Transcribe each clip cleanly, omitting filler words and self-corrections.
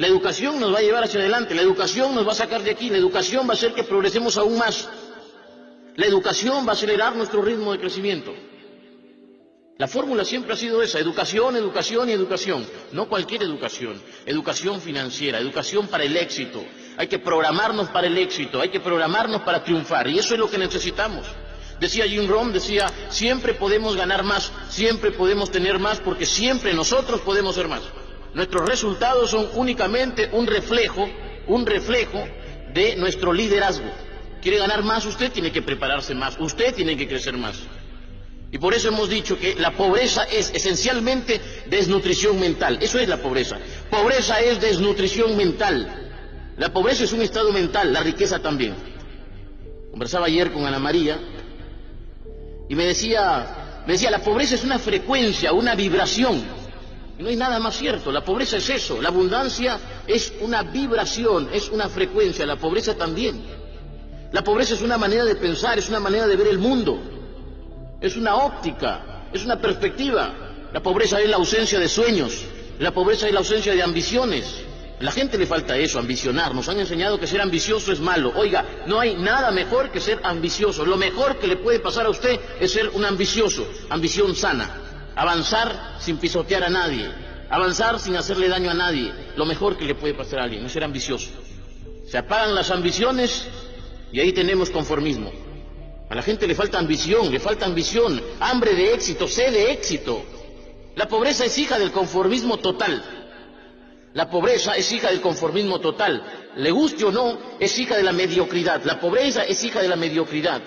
La educación nos va a llevar hacia adelante, la educación nos va a sacar de aquí, la educación va a hacer que progresemos aún más. La educación va a acelerar nuestro ritmo de crecimiento. La fórmula siempre ha sido esa, educación, educación y educación. No cualquier educación, educación financiera, educación para el éxito. Hay que programarnos para el éxito, hay que programarnos para triunfar, y eso es lo que necesitamos. Decía Jim Rohn, decía, siempre podemos ganar más, siempre podemos tener más, porque siempre nosotros podemos ser más. Nuestros resultados son únicamente un reflejo de nuestro liderazgo. ¿Quiere ganar más? Usted tiene que prepararse más, usted tiene que crecer más. Y por eso hemos dicho que la pobreza es esencialmente desnutrición mental. Eso es la pobreza. Pobreza es desnutrición mental. La pobreza es un estado mental, la riqueza también. Conversaba ayer con Ana María y me decía, la pobreza es una frecuencia, una vibración. Y no hay nada más cierto, la pobreza es eso, la abundancia es una vibración, es una frecuencia, la pobreza también. La pobreza es una manera de pensar, es una manera de ver el mundo, es una óptica, es una perspectiva. La pobreza es la ausencia de sueños, la pobreza es la ausencia de ambiciones. A la gente le falta eso, ambicionar. Nos han enseñado que ser ambicioso es malo. Oiga, no hay nada mejor que ser ambicioso. Lo mejor que le puede pasar a usted es ser un ambicioso, ambición sana. Avanzar sin pisotear a nadie, avanzar sin hacerle daño a nadie. Lo mejor que le puede pasar a alguien es ser ambicioso. Se apagan las ambiciones y ahí tenemos conformismo. A la gente le falta ambición, hambre de éxito, sed de éxito. La pobreza es hija del conformismo total. La pobreza es hija del conformismo total. Le guste o no, es hija de la mediocridad. La pobreza es hija de la mediocridad.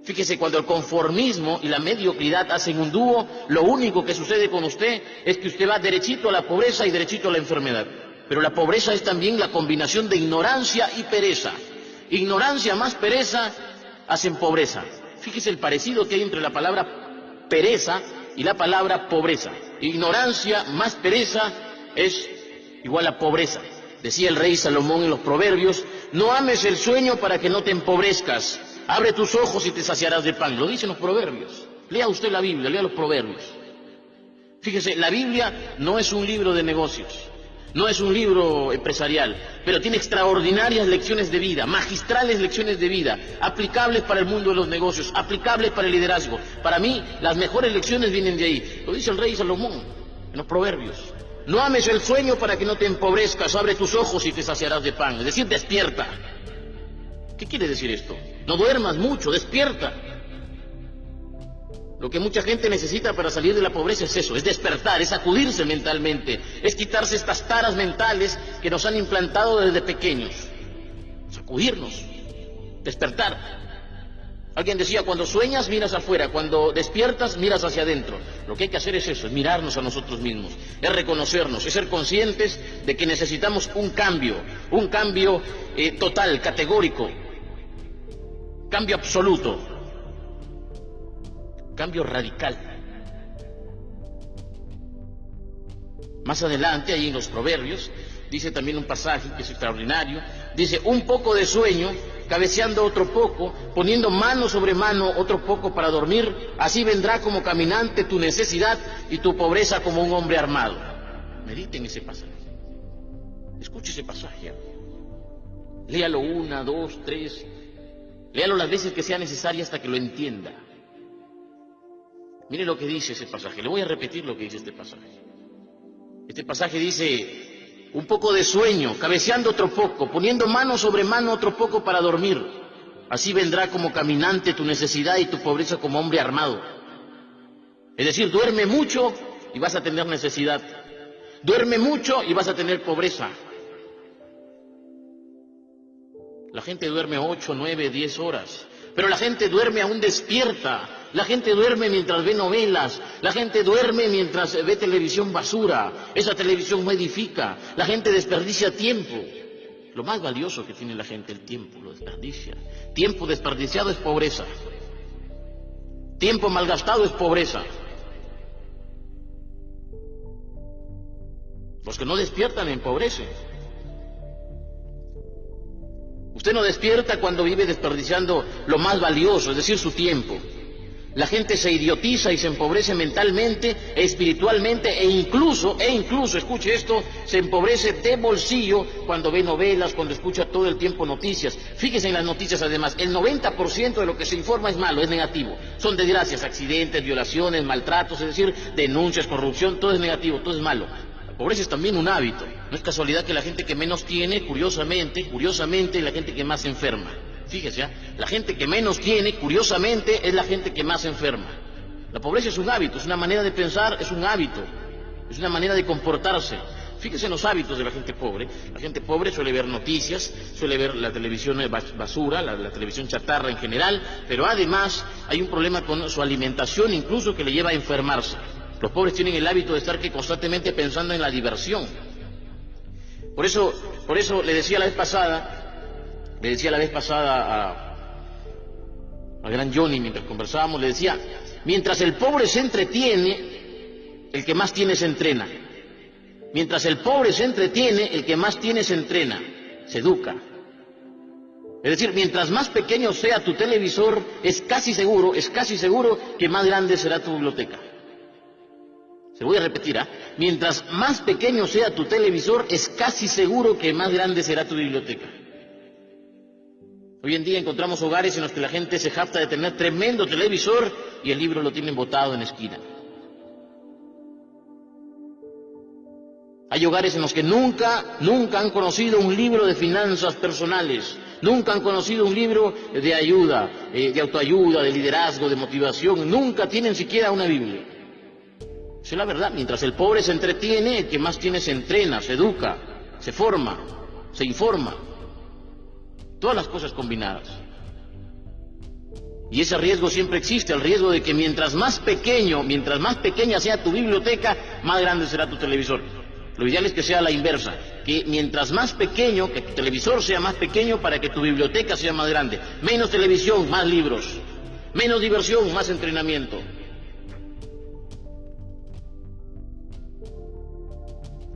Fíjese, cuando el conformismo y la mediocridad hacen un dúo, lo único que sucede con usted es que usted va derechito a la pobreza y derechito a la enfermedad. Pero la pobreza es también la combinación de ignorancia y pereza. Ignorancia más pereza hacen pobreza. Fíjese el parecido que hay entre la palabra pereza y la palabra pobreza. Ignorancia más pereza es igual a pobreza. Decía el rey Salomón en los Proverbios, no ames el sueño para que no te empobrezcas. Abre tus ojos y te saciarás de pan. Lo dicen los Proverbios. Lea usted la Biblia, lea los Proverbios. Fíjese, la Biblia no es un libro de negocios, no es un libro empresarial, pero tiene extraordinarias lecciones de vida, magistrales lecciones de vida, aplicables para el mundo de los negocios, aplicables para el liderazgo. Para mí, las mejores lecciones vienen de ahí. Lo dice el rey Salomón en los Proverbios. No ames el sueño para que no te empobrezcas, abre tus ojos y te saciarás de pan. Es decir, despierta. ¿Qué quiere decir esto? No duermas mucho, despierta. Lo que mucha gente necesita para salir de la pobreza es eso, es despertar, es sacudirse mentalmente, es quitarse estas taras mentales que nos han implantado desde pequeños. Sacudirnos, despertar. Alguien decía, cuando sueñas miras afuera, cuando despiertas miras hacia adentro. Lo que hay que hacer es eso, es mirarnos a nosotros mismos, es reconocernos, es ser conscientes de que necesitamos un cambio total, categórico, cambio absoluto, cambio radical. Más adelante, ahí en los Proverbios, dice también un pasaje que es extraordinario, dice, un poco de sueño, cabeceando otro poco, poniendo mano sobre mano otro poco para dormir, así vendrá como caminante tu necesidad y tu pobreza como un hombre armado. Mediten ese pasaje, escuche ese pasaje, léalo 1, 2, 3, léalo las veces que sea necesaria hasta que lo entienda. Mire lo que dice ese pasaje, le voy a repetir lo que dice este pasaje. Este pasaje dice, un poco de sueño, cabeceando otro poco, poniendo mano sobre mano otro poco para dormir. Así vendrá como caminante tu necesidad y tu pobreza como hombre armado. Es decir, duerme mucho y vas a tener necesidad. Duerme mucho y vas a tener pobreza. La gente duerme 8, 9, 10 horas, pero la gente duerme aún despierta. La gente duerme mientras ve novelas, la gente duerme mientras ve televisión basura, esa televisión no edifica, la gente desperdicia tiempo. Lo más valioso que tiene la gente, el tiempo, lo desperdicia. Tiempo desperdiciado es pobreza. Tiempo malgastado es pobreza. Los que no despiertan empobrecen. Usted no despierta cuando vive desperdiciando lo más valioso, es decir, su tiempo. La gente se idiotiza y se empobrece mentalmente, espiritualmente e incluso, escuche esto, se empobrece de bolsillo cuando ve novelas, cuando escucha todo el tiempo noticias. Fíjese en las noticias además, el 90% de lo que se informa es malo, es negativo. Son desgracias, accidentes, violaciones, maltratos, es decir, denuncias, corrupción, todo es negativo, todo es malo. La pobreza es también un hábito. No es casualidad que la gente que menos tiene, curiosamente, es la gente que más se enferma. Fíjese, la gente que menos tiene, curiosamente, es la gente que más se enferma. La pobreza es un hábito, es una manera de pensar, es un hábito, es una manera de comportarse. Fíjese en los hábitos de la gente pobre. La gente pobre suele ver noticias, suele ver la televisión basura, la televisión chatarra en general, pero además hay un problema con su alimentación, incluso que le lleva a enfermarse. Los pobres tienen el hábito de estar constantemente pensando en la diversión. Por eso le decía la vez pasada a gran Johnny, mientras conversábamos, le decía, mientras el pobre se entretiene, el que más tiene se entrena. Mientras el pobre se entretiene, el que más tiene se entrena, se educa. Es decir, mientras más pequeño sea tu televisor, es casi seguro que más grande será tu biblioteca. Se voy a repetir, mientras más pequeño sea tu televisor, es casi seguro que más grande será tu biblioteca. Hoy en día encontramos hogares en los que la gente se jacta de tener tremendo televisor y el libro lo tienen botado en la esquina. Hay hogares en los que nunca han conocido un libro de finanzas personales, nunca han conocido un libro de ayuda, de autoayuda, de liderazgo, de motivación, nunca tienen siquiera una Biblia. Esa es la verdad. Mientras el pobre se entretiene, el que más tiene se entrena, se educa, se forma, se informa. Todas las cosas combinadas. Y ese riesgo siempre existe, el riesgo de que mientras más pequeña sea tu biblioteca, más grande será tu televisor. Lo ideal es que sea la inversa, que mientras más pequeño, que tu televisor sea más pequeño para que tu biblioteca sea más grande. Menos televisión, más libros. Menos diversión, más entrenamiento.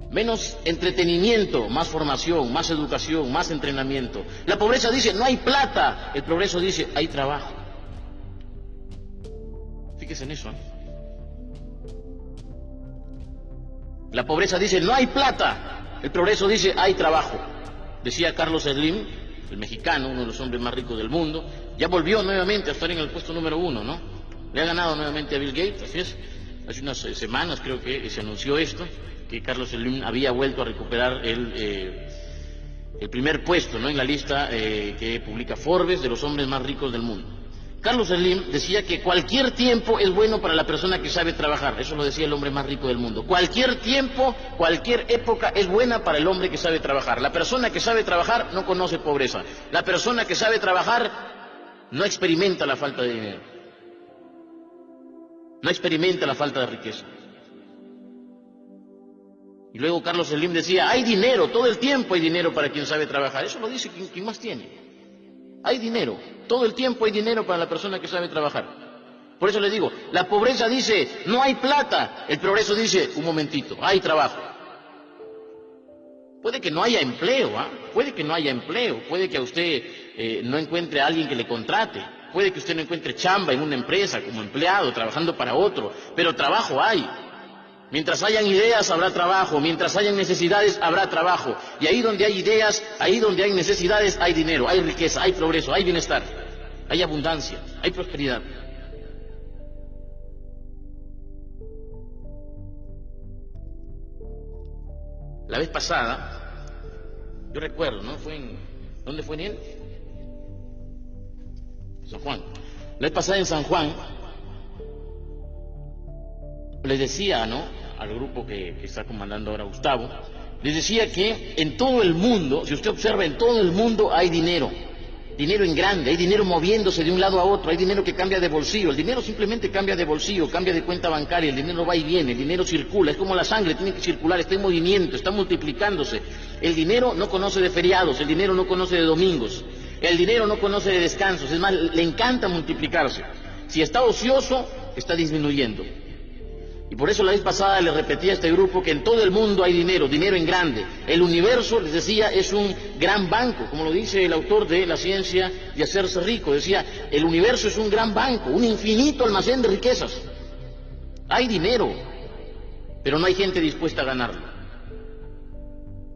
Menos entretenimiento, más formación, más educación, más entrenamiento. La pobreza dice, no hay plata. El progreso dice, hay trabajo. Fíjese en eso. La pobreza dice, no hay plata. El progreso dice, hay trabajo. Decía Carlos Slim, el mexicano, uno de los hombres más ricos del mundo, ya volvió nuevamente a estar en el puesto número 1, ¿no? Le ha ganado nuevamente a Bill Gates, así es. Hace unas semanas creo que se anunció esto, que Carlos Slim había vuelto a recuperar el primer puesto, ¿no?, en la lista que publica Forbes de los hombres más ricos del mundo. Carlos Slim decía que cualquier tiempo es bueno para la persona que sabe trabajar. Eso lo decía el hombre más rico del mundo. Cualquier tiempo, cualquier época es buena para el hombre que sabe trabajar. La persona que sabe trabajar no conoce pobreza. La persona que sabe trabajar no experimenta la falta de dinero. No experimenta la falta de riqueza. Y luego Carlos Slim decía, hay dinero, todo el tiempo hay dinero para quien sabe trabajar. Eso lo dice quien más tiene. Hay dinero, todo el tiempo hay dinero para la persona que sabe trabajar. Por eso les digo, la pobreza dice, no hay plata. El progreso dice, un momentito, hay trabajo. Puede que no haya empleo, puede que no haya empleo, puede que a usted no encuentre a alguien que le contrate, puede que usted no encuentre chamba en una empresa como empleado, trabajando para otro, pero trabajo hay. Mientras hayan ideas, habrá trabajo. Mientras hayan necesidades, habrá trabajo. Y ahí donde hay ideas, ahí donde hay necesidades, hay dinero, hay riqueza, hay progreso, hay bienestar, hay abundancia, hay prosperidad. La vez pasada, yo recuerdo, ¿no? ¿Dónde fue en él? San Juan. La vez pasada en San Juan, les decía, ¿no?, al grupo que está comandando ahora Gustavo, les decía que en todo el mundo, si usted observa, en todo el mundo hay dinero en grande, hay dinero moviéndose de un lado a otro, hay dinero que cambia de bolsillo, el dinero simplemente cambia de bolsillo, cambia de cuenta bancaria, el dinero va y viene, el dinero circula, es como la sangre, tiene que circular, está en movimiento, está multiplicándose. El dinero no conoce de feriados, el dinero no conoce de domingos, el dinero no conoce de descansos, es más, le encanta multiplicarse. Si está ocioso, está disminuyendo. Y por eso la vez pasada le repetí a este grupo que en todo el mundo hay dinero, dinero en grande. El universo, les decía, es un gran banco, como lo dice el autor de La ciencia de hacerse rico. Decía, el universo es un gran banco, un infinito almacén de riquezas. Hay dinero, pero no hay gente dispuesta a ganarlo.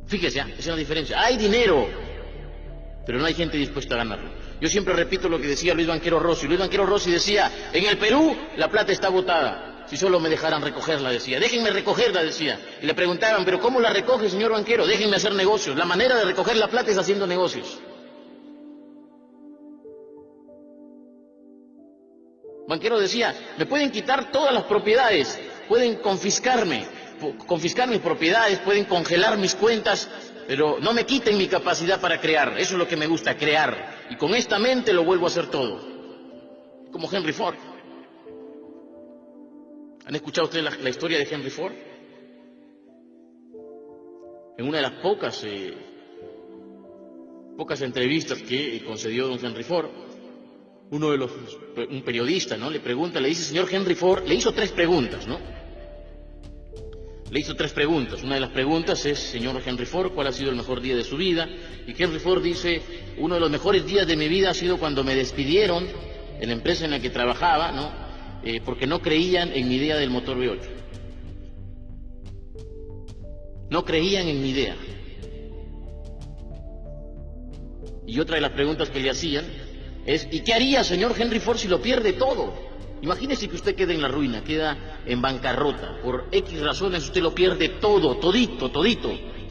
Fíjese, esa es la diferencia. Hay dinero, pero no hay gente dispuesta a ganarlo. Yo siempre repito lo que decía Luis Banquero Rossi. Luis Banquero Rossi decía, en el Perú la plata está botada. Si solo me dejaran recogerla, decía. Déjenme recogerla, decía. Y le preguntaban, ¿pero cómo la recoge, señor banquero? Déjenme hacer negocios. La manera de recoger la plata es haciendo negocios. Banquero decía, me pueden quitar todas las propiedades, pueden confiscar mis propiedades, pueden congelar mis cuentas, pero no me quiten mi capacidad para crear. Eso es lo que me gusta, crear. Y con esta mente lo vuelvo a hacer todo. Como Henry Ford. ¿Han escuchado ustedes la historia de Henry Ford? En una de las pocas entrevistas que concedió don Henry Ford, un periodista, ¿no?, le pregunta, le dice, señor Henry Ford, le hizo 3 preguntas, ¿no? Le hizo 3 preguntas. Una de las preguntas es, señor Henry Ford, ¿cuál ha sido el mejor día de su vida? Y Henry Ford dice, uno de los mejores días de mi vida ha sido cuando me despidieron en la empresa en la que trabajaba, ¿no?, porque no creían en mi idea del motor V8. No creían en mi idea. Y otra de las preguntas que le hacían es, ¿y qué haría, señor Henry Ford, si lo pierde todo? Imagínese que usted queda en la ruina, queda en bancarrota. Por X razones usted lo pierde todo, todito,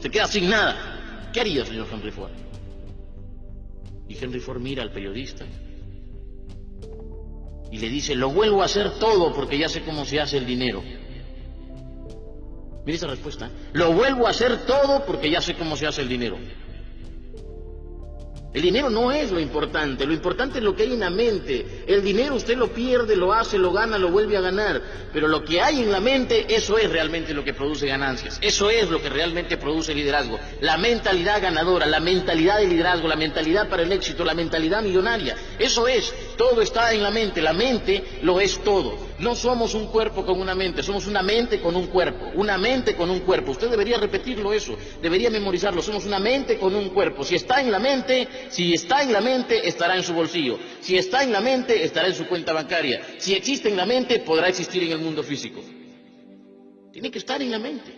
se queda sin nada. ¿Qué haría, señor Henry Ford? Y Henry Ford mira al periodista y le dice, lo vuelvo a hacer todo porque ya sé cómo se hace el dinero. Mire esa respuesta. Lo vuelvo a hacer todo porque ya sé cómo se hace el dinero. El dinero no es lo importante es lo que hay en la mente. El dinero usted lo pierde, lo hace, lo gana, lo vuelve a ganar. Pero lo que hay en la mente, eso es realmente lo que produce ganancias. Eso es lo que realmente produce liderazgo. La mentalidad ganadora, la mentalidad de liderazgo, la mentalidad para el éxito, la mentalidad millonaria. Eso es, todo está en la mente lo es todo. No somos un cuerpo con una mente, somos una mente con un cuerpo. Una mente con un cuerpo. Usted debería repetirlo eso, debería memorizarlo. Somos una mente con un cuerpo. Si está en la mente, estará en su bolsillo. Si está en la mente, estará en su cuenta bancaria. Si existe en la mente, podrá existir en el mundo físico. Tiene que estar en la mente.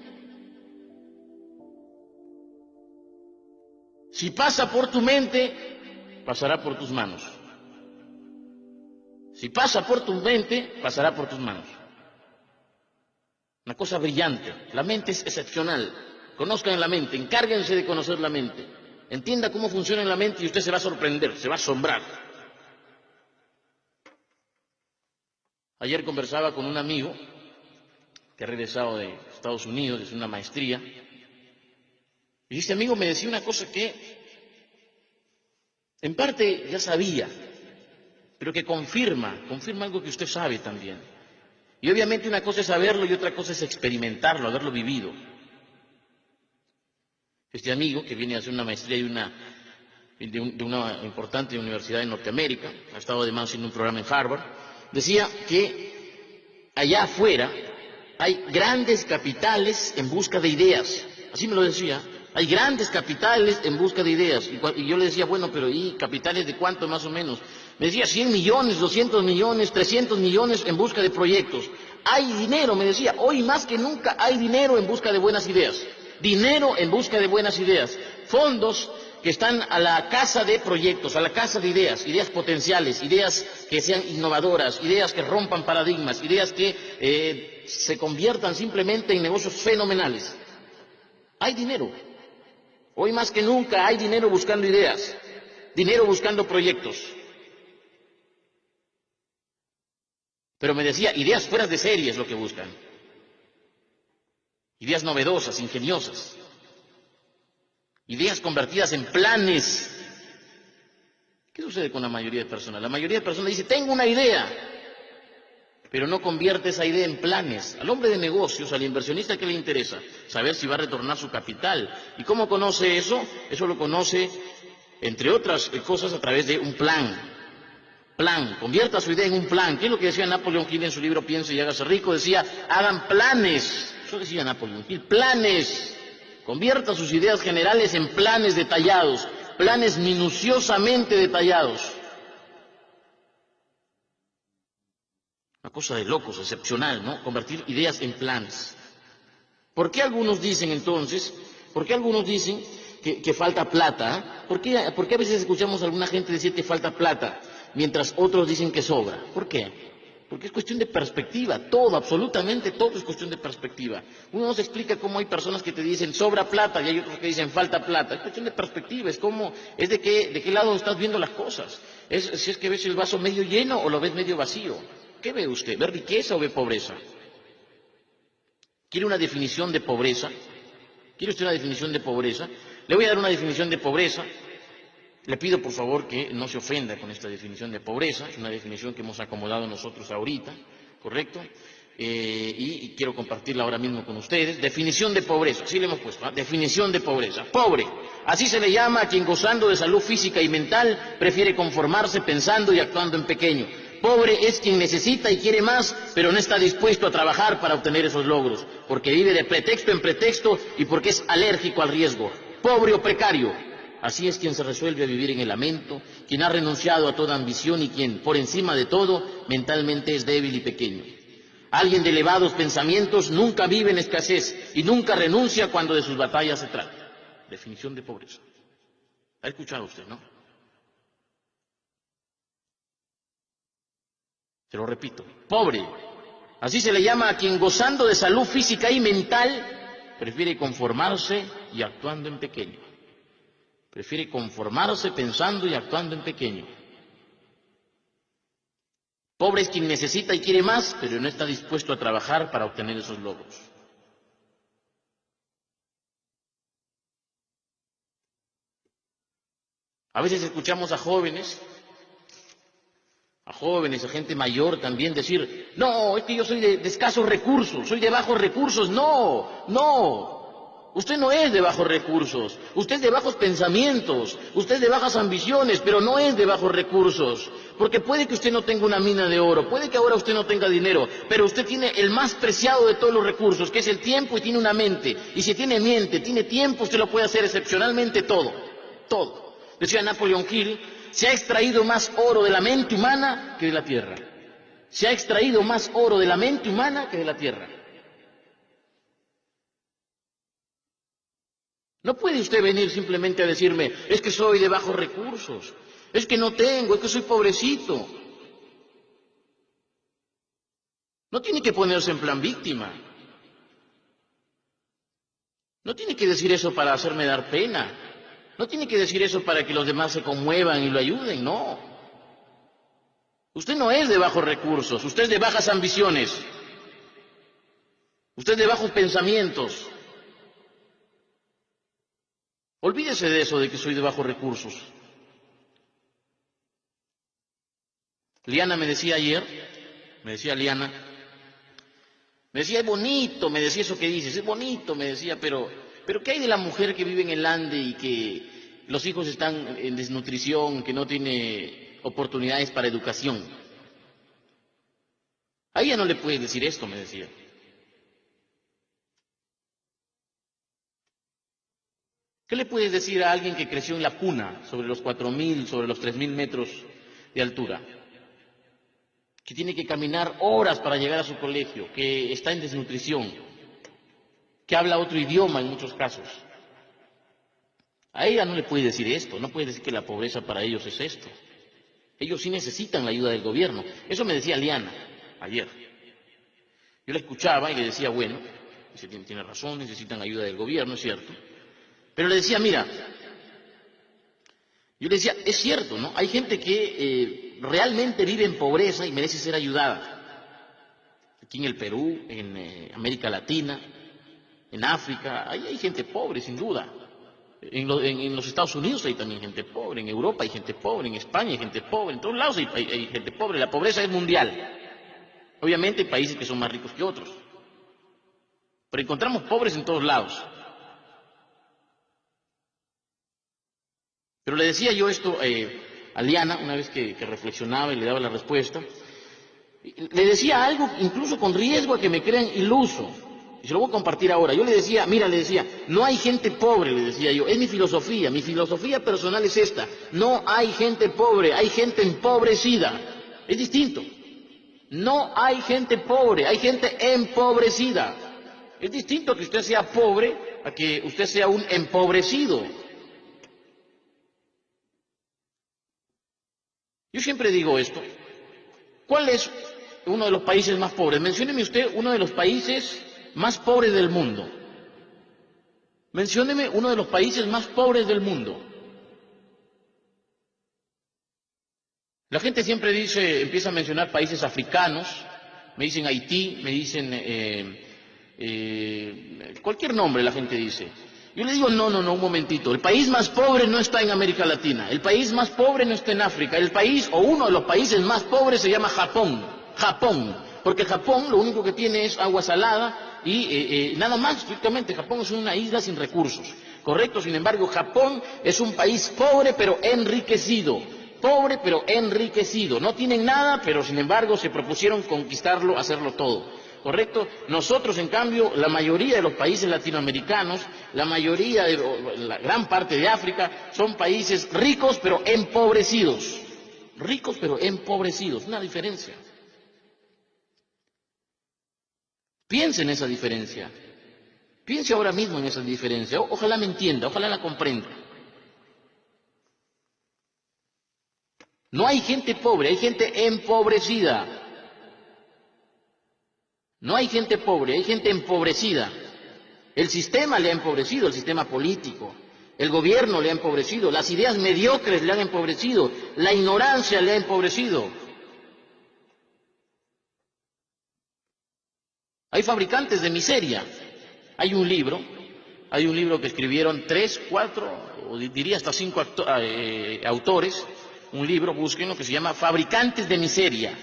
Si pasa por tu mente, pasará por tus manos. Si pasa por tu mente, pasará por tus manos. Una cosa brillante. La mente es excepcional. Conozcan la mente, encárguense de conocer la mente. Entienda cómo funciona en la mente y usted se va a sorprender, se va a asombrar. Ayer conversaba con un amigo que ha regresado de Estados Unidos, es una maestría, y este amigo me decía una cosa que en parte ya sabía, pero que confirma algo que usted sabe también. Y obviamente una cosa es saberlo y otra cosa es experimentarlo, haberlo vivido. Este amigo, que viene a hacer una maestría de una importante universidad en Norteamérica, ha estado además haciendo un programa en Harvard, decía que allá afuera hay grandes capitales en busca de ideas. Así me lo decía. Hay grandes capitales en busca de ideas. Y yo le decía, bueno, pero ¿y capitales de cuánto más o menos? Me decía 100 millones, 200 millones, 300 millones en busca de proyectos. Hay dinero, me decía, hoy más que nunca hay dinero en busca de buenas ideas. Dinero en busca de buenas ideas. Fondos que están a la casa de proyectos, a la casa de ideas, ideas potenciales, ideas que sean innovadoras, ideas que rompan paradigmas, ideas que se conviertan simplemente en negocios fenomenales. Hay dinero. Hoy más que nunca hay dinero buscando ideas, dinero buscando proyectos. Pero me decía, ideas fuera de serie es lo que buscan. Ideas novedosas, ingeniosas. Ideas convertidas en planes. ¿Qué sucede con la mayoría de personas? La mayoría de personas dice, tengo una idea, pero no convierte esa idea en planes. Al hombre de negocios, al inversionista, ¿qué le interesa? Saber si va a retornar su capital. ¿Y cómo conoce eso? Eso lo conoce, entre otras cosas, a través de un plan. Plan, convierta su idea en un plan. ¿Qué es lo que decía Napoleón Hill en su libro Piense y hágase rico? Decía, hagan planes. Eso decía Napoleón Hill, planes. Convierta sus ideas generales en planes detallados, planes minuciosamente detallados. Una cosa de locos, excepcional, ¿no? Convertir ideas en planes. ¿Por qué algunos dicen entonces, que falta plata? ¿Por qué a veces escuchamos a alguna gente decir que falta plata, mientras otros dicen que sobra? ¿Por qué? Porque es cuestión de perspectiva, todo, absolutamente todo es cuestión de perspectiva. Uno no se explica cómo hay personas que te dicen sobra plata y hay otros que dicen falta plata. Es cuestión de perspectiva, es de qué lado estás viendo las cosas. Si es que ves el vaso medio lleno o lo ves medio vacío. ¿Qué ve usted? ¿Ve riqueza o ve pobreza? ¿Quiere una definición de pobreza? ¿Quiere usted una definición de pobreza? Le voy a dar una definición de pobreza. Le pido por favor que no se ofenda con esta definición de pobreza. Es una definición que hemos acomodado nosotros ahorita, ¿correcto? Y quiero compartirla ahora mismo con ustedes. Definición de pobreza, sí le hemos puesto, ¿eh? Definición de pobreza. Pobre, así se le llama a quien gozando de salud física y mental prefiere conformarse pensando y actuando en pequeño. Pobre es quien necesita y quiere más, pero no está dispuesto a trabajar para obtener esos logros, porque vive de pretexto en pretexto y porque es alérgico al riesgo. Pobre o precario, así es quien se resuelve a vivir en el lamento, quien ha renunciado a toda ambición y quien, por encima de todo, mentalmente es débil y pequeño. Alguien de elevados pensamientos nunca vive en escasez y nunca renuncia cuando de sus batallas se trata. Definición de pobreza. ¿Ha escuchado usted, no? Se lo repito, pobre. Así se le llama a quien gozando de salud física y mental prefiere conformarse y actuando en pequeño. Prefiere conformarse pensando y actuando en pequeño. Pobre es quien necesita y quiere más, pero no está dispuesto a trabajar para obtener esos logros. A veces escuchamos a jóvenes, a gente mayor también decir, no, es que yo soy de escasos recursos, soy de bajos recursos. No, usted no es de bajos recursos, usted es de bajos pensamientos, usted es de bajas ambiciones, pero no es de bajos recursos, porque puede que usted no tenga una mina de oro, puede que ahora usted no tenga dinero, pero usted tiene el más preciado de todos los recursos, que es el tiempo, y tiene una mente, y si tiene mente, tiene tiempo, usted lo puede hacer excepcionalmente todo. Decía Napoleón Hill, se ha extraído más oro de la mente humana que de la tierra. Se ha extraído más oro de la mente humana que de la tierra. No puede usted venir simplemente a decirme, es que soy de bajos recursos, es que no tengo, es que soy pobrecito. No tiene que ponerse en plan víctima. No tiene que decir eso para hacerme dar pena. No tiene que decir eso para que los demás se conmuevan y lo ayuden, no. Usted no es de bajos recursos, usted es de bajas ambiciones. Usted es de bajos pensamientos. Olvídese de eso de que soy de bajos recursos. Liana me decía ayer, es bonito, me decía eso que dices, es bonito, me decía, pero ¿qué hay de la mujer que vive en el Ande y que los hijos están en desnutrición, que no tiene oportunidades para educación? A ella no le puedes decir esto, me decía. ¿Qué le puedes decir a alguien que creció en la puna, sobre los 4.000, sobre los 3.000 metros de altura? Que tiene que caminar horas para llegar a su colegio, que está en desnutrición, que habla otro idioma en muchos casos. A ella no le puede decir esto, no puede decir que la pobreza para ellos es esto. Ellos sí necesitan la ayuda del gobierno. Eso me decía Liana ayer. Yo la escuchaba y le decía, bueno, tiene razón, necesitan ayuda del gobierno, es cierto. Pero le decía, mira, yo le decía, es cierto, ¿no? Hay gente que realmente vive en pobreza y merece ser ayudada. Aquí en el Perú, en América Latina, en África, hay gente pobre, sin duda. En los Estados Unidos hay también gente pobre, en Europa hay gente pobre, en España hay gente pobre, en todos lados hay gente pobre. La pobreza es mundial. Obviamente hay países que son más ricos que otros, pero encontramos pobres en todos lados. Pero le decía yo esto a Liana, una vez que reflexionaba y le daba la respuesta. Le decía algo incluso con riesgo a que me crean iluso. Y se lo voy a compartir ahora. Yo le decía, mira, le decía, no hay gente pobre, le decía yo. Es mi filosofía personal es esta. No hay gente pobre, hay gente empobrecida. Es distinto. No hay gente pobre, hay gente empobrecida. Es distinto que usted sea pobre a que usted sea un empobrecido. Yo siempre digo esto. ¿Cuál es uno de los países más pobres? Mencióneme usted uno de los países más pobres del mundo. Mencióneme uno de los países más pobres del mundo. La gente siempre empieza a mencionar países africanos, me dicen Haití, me dicen cualquier nombre la gente dice. Yo le digo, no, un momentito. El país más pobre no está en América Latina. El país más pobre no está en África. El país, o uno de los países más pobres se llama Japón. Japón. Porque Japón lo único que tiene es agua salada y nada más, estrictamente. Japón es una isla sin recursos. ¿Correcto? Sin embargo, Japón es un país pobre pero enriquecido. Pobre pero enriquecido. No tienen nada, pero sin embargo se propusieron conquistarlo, hacerlo todo. ¿Correcto? Nosotros, en cambio, la mayoría de los países latinoamericanos, la gran parte de África, son países ricos pero empobrecidos. Ricos pero empobrecidos, una diferencia. Piense en esa diferencia. Piense ahora mismo en esa diferencia. Ojalá me entienda, ojalá la comprenda. No hay gente pobre, hay gente empobrecida. No hay gente pobre, hay gente empobrecida. El sistema le ha empobrecido, el sistema político. El gobierno le ha empobrecido, las ideas mediocres le han empobrecido, la ignorancia le ha empobrecido. Hay fabricantes de miseria. Hay un libro que escribieron 3, 4, o diría hasta 5 autores. Un libro, búsquenlo, que se llama Fabricantes de Miseria.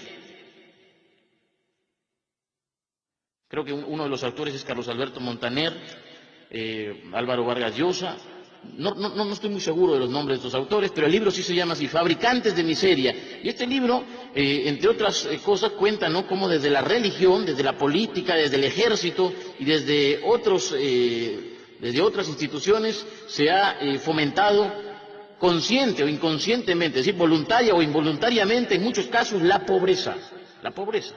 Creo que uno de los autores es Carlos Alberto Montaner, Álvaro Vargas Llosa. No estoy muy seguro de los nombres de estos autores, pero el libro sí se llama así, Fabricantes de Miseria. Y este libro, entre otras cosas, cuenta, ¿no?, cómo desde la religión, desde la política, desde el ejército y desde otras instituciones se ha fomentado consciente o inconscientemente, es decir, voluntaria o involuntariamente, en muchos casos, la pobreza. La pobreza.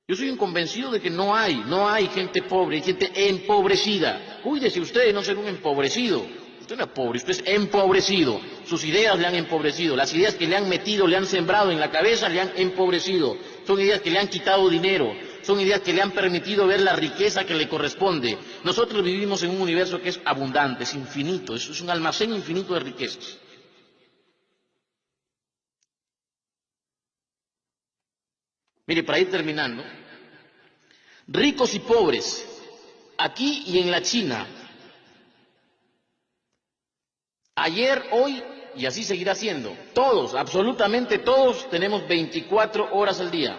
Yo soy un convencido de que no hay gente pobre, hay gente empobrecida. Cuídese usted de no ser un empobrecido. Usted no es pobre, usted es empobrecido. Sus ideas le han empobrecido. Las ideas que le han metido, le han sembrado en la cabeza, le han empobrecido. Son ideas que le han quitado dinero. Son ideas que le han permitido ver la riqueza que le corresponde. Nosotros vivimos en un universo que es abundante, es infinito, es un almacén infinito de riquezas. Mire, para ir terminando, ricos y pobres, aquí y en la China, ayer, hoy y así seguirá siendo, todos, absolutamente todos, tenemos 24 horas al día.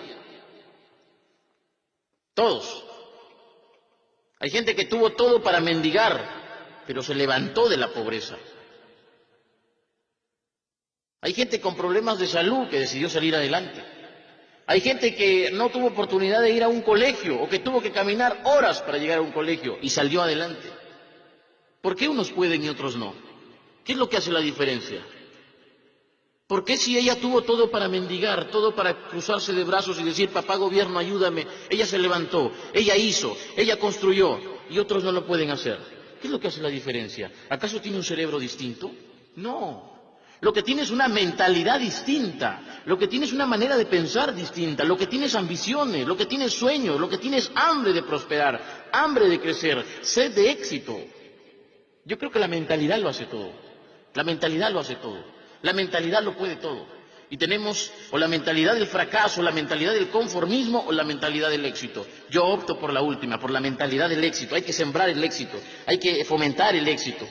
Todos. Hay gente que tuvo todo para mendigar, pero se levantó de la pobreza. Hay gente con problemas de salud que decidió salir adelante. Hay gente que no tuvo oportunidad de ir a un colegio o que tuvo que caminar horas para llegar a un colegio y salió adelante. ¿Por qué unos pueden y otros no? ¿Qué es lo que hace la diferencia? ¿Por qué si ella tuvo todo para mendigar, todo para cruzarse de brazos y decir, papá gobierno, ayúdame? Ella se levantó, ella hizo, ella construyó y otros no lo pueden hacer. ¿Qué es lo que hace la diferencia? ¿Acaso tiene un cerebro distinto? No. Lo que tiene es una mentalidad distinta, lo que tiene es una manera de pensar distinta, lo que tiene es ambiciones, lo que tiene es sueños, lo que tiene es hambre de prosperar, hambre de crecer, sed de éxito. Yo creo que la mentalidad lo hace todo, la mentalidad lo hace todo, la mentalidad lo puede todo. Y tenemos o la mentalidad del fracaso, la mentalidad del conformismo o la mentalidad del éxito. Yo opto por la última, por la mentalidad del éxito. Hay que sembrar el éxito, hay que fomentar el éxito.